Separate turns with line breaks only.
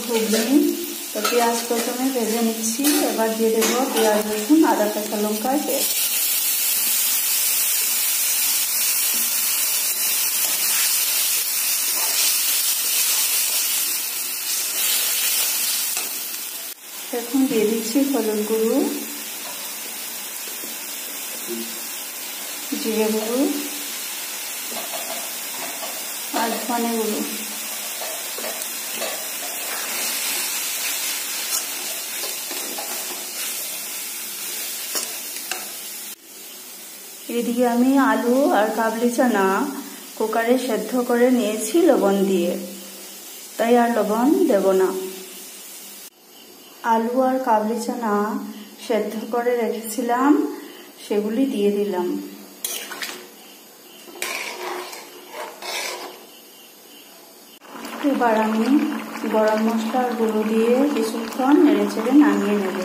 ঘুগনি। তো পেঁয়াজ প্রথমে ভেজে নিচ্ছি, এবার দিয়ে দেবো পেঁয়াজ, রসুন, আদা, কাঁচা লঙ্কার পেস্ট। এখন দিয়ে দিচ্ছি হলুদ গুঁড়ো, জিরে গুঁড়ো আর ধনে গুঁড়ো। এদিকে আমি আলু আর কাবলি চানা কুকারে সেদ্ধ করে নিয়েছি লবণ দিয়ে, তাই আর লবণ দেব না। আলু আর কাবলি চানা সেদ্ধ করে রেখেছিলাম, সেগুলি দিয়ে দিলাম। এবার আমি গরম মশলার গুঁড়ো দিয়ে কিছুক্ষণ নেড়েচেড়ে নামিয়ে নেব।